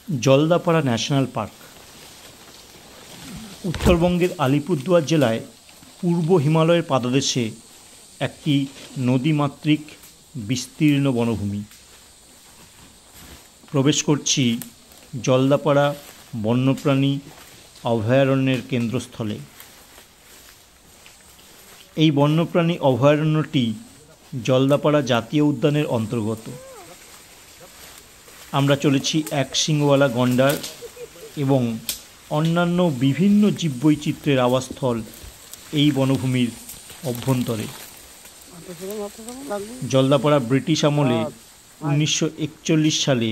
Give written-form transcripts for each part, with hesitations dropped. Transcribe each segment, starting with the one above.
Jaldapara national park উত্তরবঙ্গের আলিপুরদুয়ার জেলায় পূর্ব হিমালয়ের পাদদেশে একটি নদীমাতৃক বিস্তীর্ণ বনভূমি। প্রবেশ করছি জলদাপাড়া বন্যপ্রাণী অভয়ারণ্যের কেন্দ্রস্থলে। এই বন্যপ্রাণী অভয়ারণ্যটি জলদাপাড়া জাতীয় উদ্যানের অন্তর্গত। আমরা চলেছি এক শিংওয়ালা গন্ডার এবং অন্যান্য বিভিন্ন জীববৈচিত্র্যের আবাসস্থল এই বনভূমির অভ্যন্তরে। জলদাপাড়া ব্রিটিশ আমলে 1941 সালে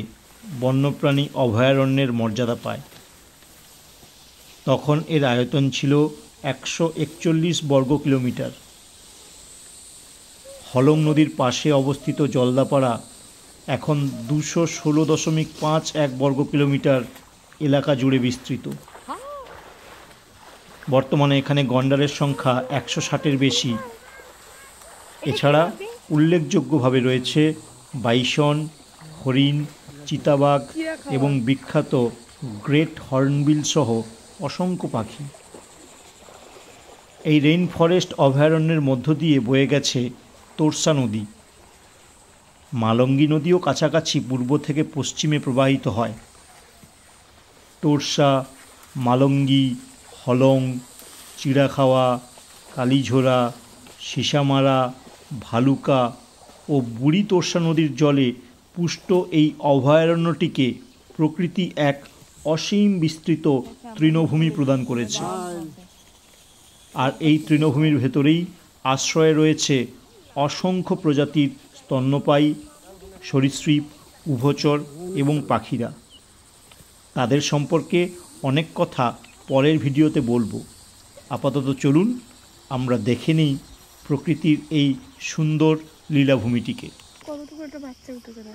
বন্যপ্রাণী অভয়ারণ্যের মর্যাদা পায়। তখন এর আয়তন ছিল 141 বর্গ কিলোমিটার। হলং নদীর পাশে অবস্থিত জলদাপাড়া এখন 216.51 বর্গ কিলোমিটার এলাকা জুড়ে বিস্তৃত। বর্তমানে এখানে গন্ডারের সংখ্যা 160-এর বেশি। এছাড়া উল্লেখযোগ্যভাবে রয়েছে বাইসন, হরিণ, চিতাবাঘ এবং বিখ্যাত গ্রেট হর্নবিল সহ অসংখ্য পাখি। এই রেইন ফরেস্ট অভয়ারণ্যের মধ্য দিয়ে বয়ে গেছে তোর্সা নদী। মালঙ্গি নদীও কাছাকাছি পূর্ব থেকে পশ্চিমে প্রবাহিত হয়। তোর্সা, মালঙ্গি, হলং, চিড়াখাওয়া, কালীঝোড়া, সিসামারা, ভালুকা ও বুড়ি তোর্সা নদীর জলে পুষ্ট এই অভয়ারণ্যটিকে প্রকৃতি এক অসীম বিস্তৃত তৃণভূমি প্রদান করেছে। আর এই তৃণভূমির ভেতরেই আশ্রয়ে রয়েছে অসংখ্য প্রজাতির স্তন্যপায়ী, সরীসৃপ, উভচর এবং পাখিরা। তাদের সম্পর্কে অনেক কথা পরের ভিডিওতে বলবো। আপাতত চলুন আমরা দেখে নিই প্রকৃতির এই সুন্দর লীলাভূমিটিকে। কতটুকু একটা বাচ্চা উঠেছে না?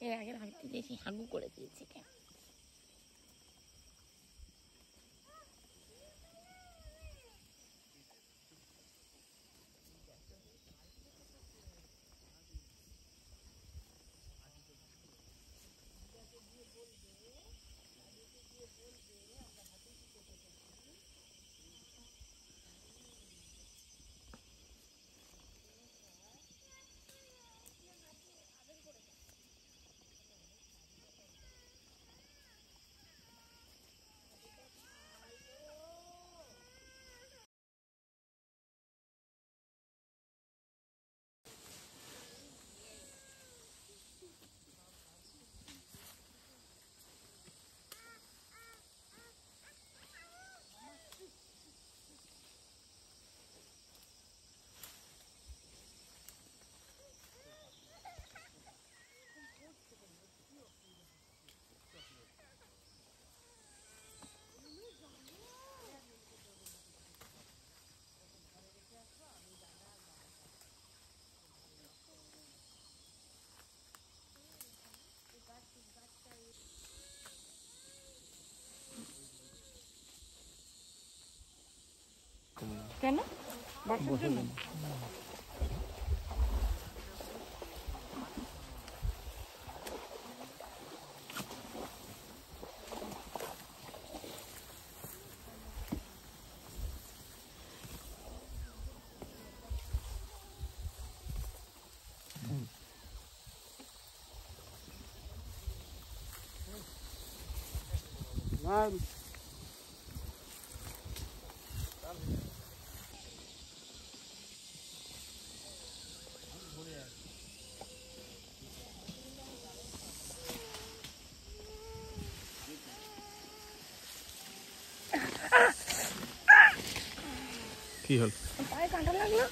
এর আগের হাঁটতে দিয়েছি, হাগু করে দিয়েছি কেন? কেন? বাচ্চার জন্য? কি হল? পায়ে কাঁটা লাগলো।